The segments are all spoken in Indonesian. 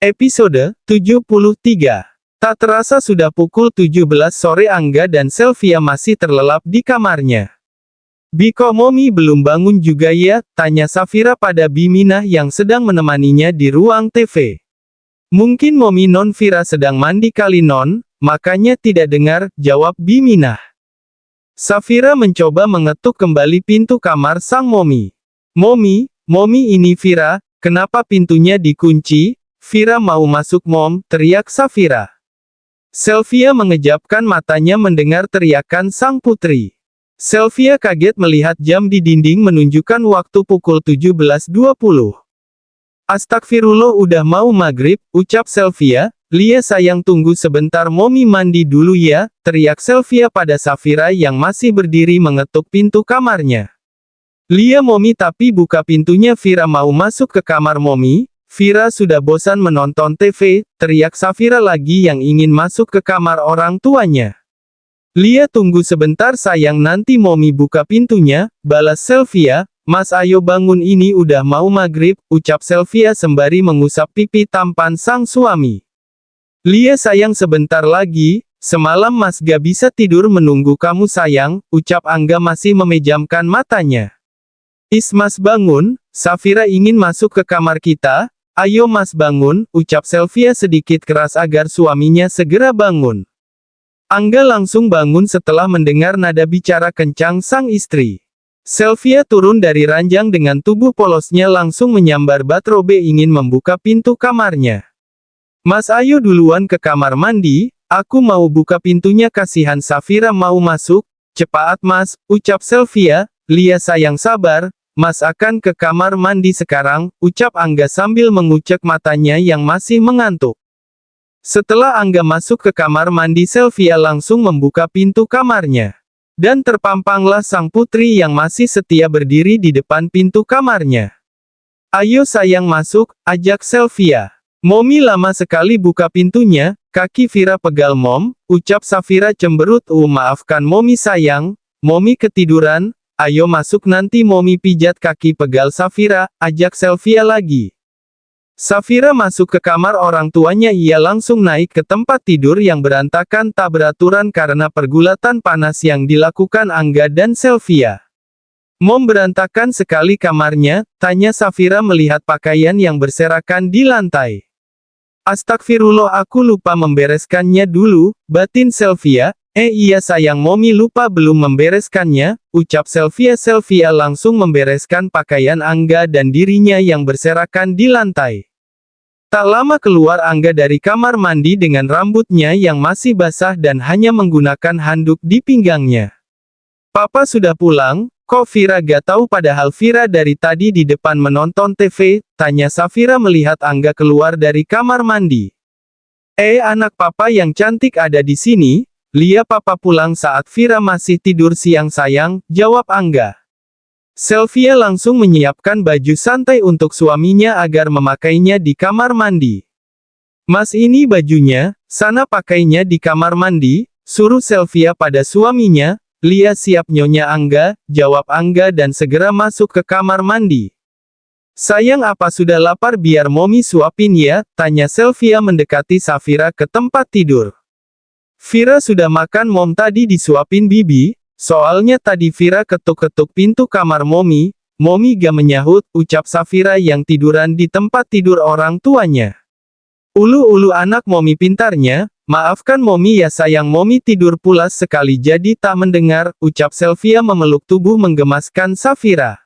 Episode 73. Tak terasa sudah pukul 17 sore. Angga dan Sylvia masih terlelap di kamarnya. "Biko Momi belum bangun juga ya?" tanya Safira pada Biminah yang sedang menemaninya di ruang TV. "Mungkin Momi non Vira sedang mandi kali non, makanya tidak dengar," jawab Biminah. Safira mencoba mengetuk kembali pintu kamar sang Momi. Momi ini Vira, kenapa pintunya dikunci?" "Vira mau masuk Mom," teriak Safira. Sylvia mengejapkan matanya mendengar teriakan sang putri. Sylvia kaget melihat jam di dinding menunjukkan waktu pukul 17.20. "Astagfirullah, udah mau maghrib," ucap Sylvia. "Lia sayang tunggu sebentar, Momi mandi dulu ya," teriak Sylvia pada Safira yang masih berdiri mengetuk pintu kamarnya. "Lia Momi tapi buka pintunya." "Vira mau masuk ke kamar Momi. Vira sudah bosan menonton TV," teriak Safira lagi yang ingin masuk ke kamar orang tuanya. "Lia tunggu sebentar sayang, nanti Momi buka pintunya," balas Sylvia. "Mas ayo bangun, ini udah mau maghrib," ucap Sylvia sembari mengusap pipi tampan sang suami. "Lia sayang sebentar lagi, semalam Mas gak bisa tidur menunggu kamu sayang," ucap Angga masih memejamkan matanya. Mas bangun, Safira ingin masuk ke kamar kita." "Ayo Mas bangun," ucap Sylvia sedikit keras agar suaminya segera bangun. Angga langsung bangun setelah mendengar nada bicara kencang sang istri. Sylvia turun dari ranjang dengan tubuh polosnya langsung menyambar batrobe ingin membuka pintu kamarnya. "Mas ayo duluan ke kamar mandi, aku mau buka pintunya." "Kasihan Safira mau masuk." "Cepat Mas," ucap Sylvia. "Lia sayang sabar, Mas akan ke kamar mandi sekarang," ucap Angga sambil mengucek matanya yang masih mengantuk. Setelah Angga masuk ke kamar mandi, Sylvia langsung membuka pintu kamarnya. Dan terpampanglah sang putri yang masih setia berdiri di depan pintu kamarnya. "Ayo sayang masuk," ajak Sylvia. "Momi lama sekali buka pintunya, kaki Vira pegal Mom," ucap Safira cemberut. Maafkan Momi sayang, Momi ketiduran." "Ayo masuk nanti Momi pijat kaki pegal Safira," ajak Sylvia lagi. Safira masuk ke kamar orang tuanya. Ia langsung naik ke tempat tidur yang berantakan tak beraturan karena pergulatan panas yang dilakukan Angga dan Sylvia. "Mom, berantakan sekali kamarnya," tanya Safira melihat pakaian yang berserakan di lantai. "Astagfirullah, aku lupa membereskannya dulu," batin Sylvia. Iya sayang, Momi lupa belum membereskannya," ucap Sylvia. Sylvia langsung membereskan pakaian Angga dan dirinya yang berserakan di lantai. Tak lama keluar Angga dari kamar mandi dengan rambutnya yang masih basah dan hanya menggunakan handuk di pinggangnya. "Papa sudah pulang, kok Vira gak tahu padahal Vira dari tadi di depan menonton TV," tanya Safira melihat Angga keluar dari kamar mandi. Anak papa yang cantik ada di sini. "Lia papa pulang saat Vira masih tidur siang sayang," jawab Angga. Sylvia langsung menyiapkan baju santai untuk suaminya agar memakainya di kamar mandi. "Mas, ini bajunya, sana pakainya di kamar mandi," suruh Sylvia pada suaminya. "Lia siap Nyonya Angga," jawab Angga dan segera masuk ke kamar mandi. "Sayang, apa sudah lapar? Biar Momi suapin ya," tanya Sylvia mendekati Safira ke tempat tidur. "Vira sudah makan Mom, tadi disuapin Bibi, soalnya tadi Vira ketuk-ketuk pintu kamar Momi gak menyahut," ucap Safira yang tiduran di tempat tidur orang tuanya. Ulu anak Momi pintarnya, "Maafkan Momi ya sayang, Momi tidur pulas sekali jadi tak mendengar," ucap Sylvia memeluk tubuh menggemaskan Safira.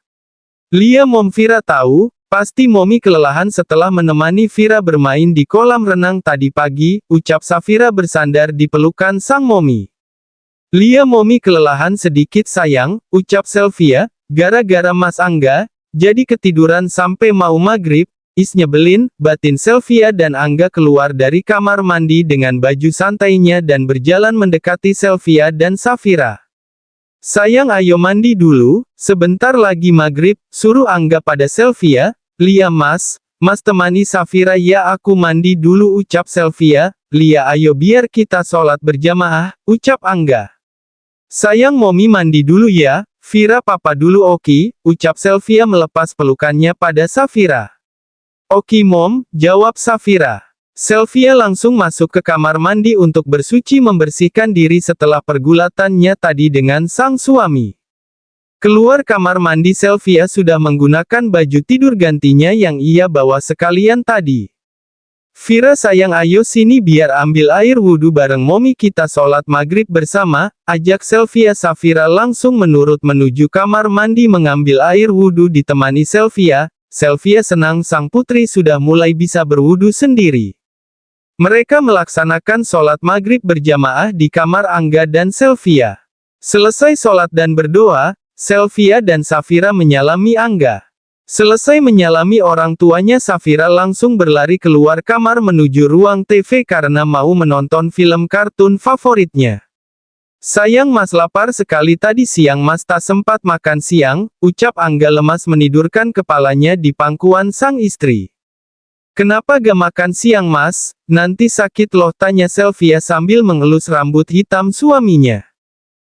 "Lia Mom, Vira tahu, pasti Momi kelelahan setelah menemani Vira bermain di kolam renang tadi pagi," ucap Safira bersandar di pelukan sang Momi. "Lia Momi kelelahan sedikit sayang," ucap Sylvia, "gara-gara Mas Angga, jadi ketiduran sampai mau maghrib." Nyebelin, batin Sylvia dan Angga keluar dari kamar mandi dengan baju santainya dan berjalan mendekati Sylvia dan Safira. "Sayang ayo mandi dulu, sebentar lagi maghrib," suruh Angga pada Sylvia. "Lia Mas temani Safira ya, aku mandi dulu," ucap Sylvia. "Lia ayo biar kita sholat berjamaah," ucap Angga. "Sayang Momi mandi dulu ya, Vira papa dulu." "Oke," ucap Sylvia melepas pelukannya pada Safira. "Oke Mom," jawab Safira. Sylvia langsung masuk ke kamar mandi untuk bersuci membersihkan diri setelah pergulatannya tadi dengan sang suami. Keluar kamar mandi Sylvia sudah menggunakan baju tidur gantinya yang ia bawa sekalian tadi. Vira sayang ayo sini biar ambil air wudhu bareng Momi kita sholat maghrib bersama, ajak Sylvia. Safira langsung menurut menuju kamar mandi mengambil air wudhu ditemani Sylvia. Sylvia senang sang putri sudah mulai bisa berwudhu sendiri. Mereka melaksanakan sholat maghrib berjamaah di kamar Angga dan Sylvia. Selesai sholat dan berdoa, Sylvia dan Safira menyalami Angga. Selesai menyalami orang tuanya Safira langsung berlari keluar kamar menuju ruang TV karena mau menonton film kartun favoritnya. Sayang Mas lapar sekali tadi siang Mas tak sempat makan siang, ucap Angga lemas menidurkan kepalanya di pangkuan sang istri. Kenapa gak makan siang Mas? Nanti sakit loh tanya Sylvia sambil mengelus rambut hitam suaminya.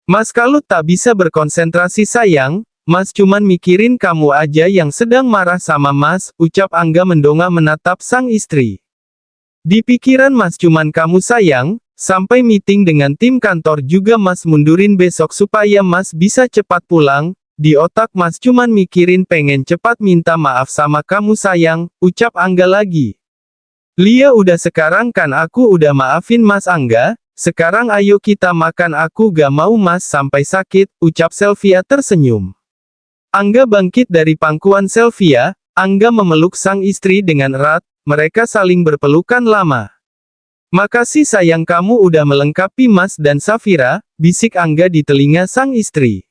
Mas kalau tak bisa berkonsentrasi sayang, Mas cuman mikirin kamu aja yang sedang marah sama Mas, ucap Angga mendongak menatap sang istri. Di pikiran Mas cuman kamu sayang, sampai meeting dengan tim kantor juga Mas mundurin besok supaya Mas bisa cepat pulang. Di otak Mas cuman mikirin pengen cepat minta maaf sama kamu sayang, ucap Angga lagi. Lia udah sekarang kan aku udah maafin Mas Angga, sekarang ayo kita makan aku gak mau Mas sampai sakit, ucap Sylvia tersenyum. Angga bangkit dari pangkuan Sylvia, Angga memeluk sang istri dengan erat, mereka saling berpelukan lama. Makasih sayang kamu udah melengkapi Mas dan Safira, bisik Angga di telinga sang istri.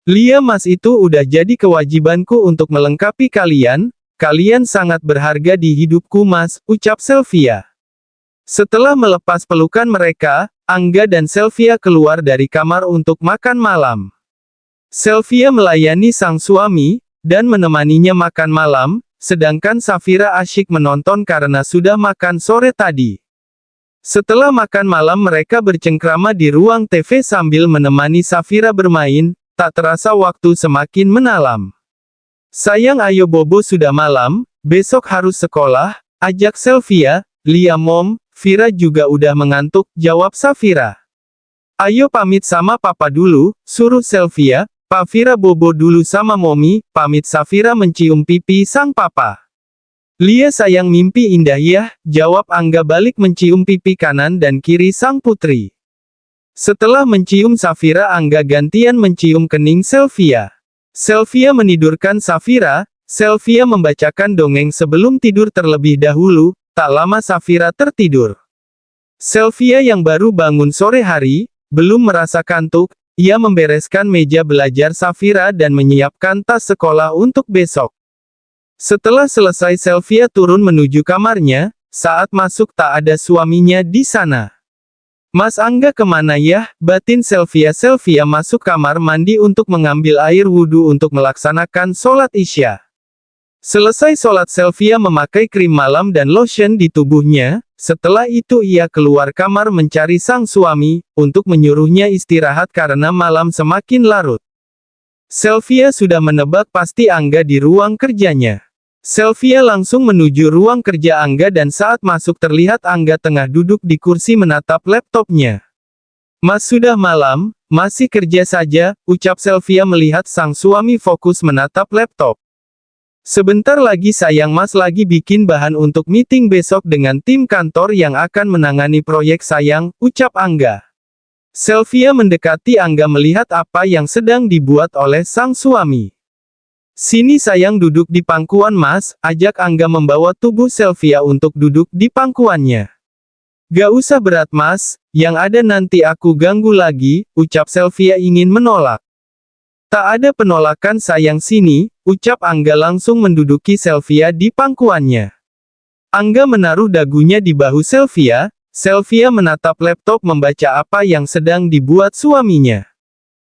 Lia Mas itu udah jadi kewajibanku untuk melengkapi kalian, kalian sangat berharga di hidupku Mas, ucap Sylvia. Setelah melepas pelukan mereka, Angga dan Sylvia keluar dari kamar untuk makan malam. Sylvia melayani sang suami, dan menemaninya makan malam, sedangkan Safira asyik menonton karena sudah makan sore tadi. Setelah makan malam mereka bercengkrama di ruang TV sambil menemani Safira bermain. Tak terasa waktu semakin menalam. Sayang ayo bobo sudah malam, besok harus sekolah, ajak Sylvia. Lia Mom, Vira juga udah mengantuk, jawab Safira. Ayo pamit sama papa dulu, suruh Sylvia. Pak Vira bobo dulu sama Momi, pamit Safira mencium pipi sang papa. Lia sayang mimpi indah ya, jawab Angga balik mencium pipi kanan dan kiri sang putri. Setelah mencium Safira Angga gantian mencium kening Sylvia. Sylvia menidurkan Safira, Sylvia membacakan dongeng sebelum tidur terlebih dahulu, tak lama Safira tertidur. Sylvia yang baru bangun sore hari, belum merasa kantuk, ia membereskan meja belajar Safira dan menyiapkan tas sekolah untuk besok. Setelah selesai Sylvia turun menuju kamarnya, saat masuk tak ada suaminya di sana. Mas Angga kemana ya? Batin Sylvia. Sylvia masuk kamar mandi untuk mengambil air wudhu untuk melaksanakan sholat Isya. Selesai sholat Sylvia memakai krim malam dan lotion di tubuhnya, setelah itu ia keluar kamar mencari sang suami, untuk menyuruhnya istirahat karena malam semakin larut. Sylvia sudah menebak pasti Angga di ruang kerjanya. Sylvia langsung menuju ruang kerja Angga dan saat masuk terlihat Angga tengah duduk di kursi menatap laptopnya. Mas sudah malam, masih kerja saja, ucap Sylvia melihat sang suami fokus menatap laptop. Sebentar lagi sayang Mas lagi bikin bahan untuk meeting besok dengan tim kantor yang akan menangani proyek sayang, ucap Angga. Sylvia mendekati Angga melihat apa yang sedang dibuat oleh sang suami. Sini sayang duduk di pangkuan Mas, ajak Angga membawa tubuh Sylvia untuk duduk di pangkuannya. Gak usah berat Mas, yang ada nanti aku ganggu lagi, ucap Sylvia ingin menolak. Tak ada penolakan sayang sini, ucap Angga langsung menduduki Sylvia di pangkuannya. Angga menaruh dagunya di bahu Sylvia, Sylvia menatap laptop membaca apa yang sedang dibuat suaminya.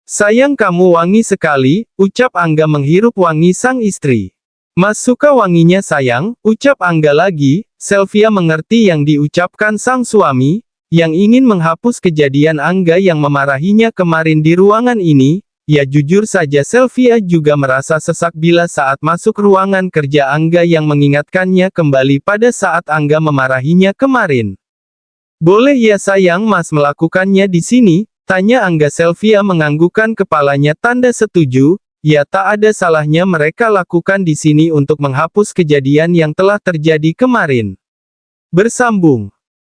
Sayang kamu wangi sekali, ucap Angga menghirup wangi sang istri. Mas suka wanginya sayang, ucap Angga lagi. Sylvia mengerti yang diucapkan sang suami, yang ingin menghapus kejadian Angga yang memarahinya kemarin di ruangan ini. Ya jujur saja Sylvia juga merasa sesak bila saat masuk ruangan kerja Angga yang mengingatkannya kembali pada saat Angga memarahinya kemarin. Boleh ya sayang Mas melakukannya di sini? Tanya Angga. Sylvia menganggukkan kepalanya tanda setuju. Ya tak ada salahnya mereka lakukan di sini untuk menghapus kejadian yang telah terjadi kemarin. Bersambung.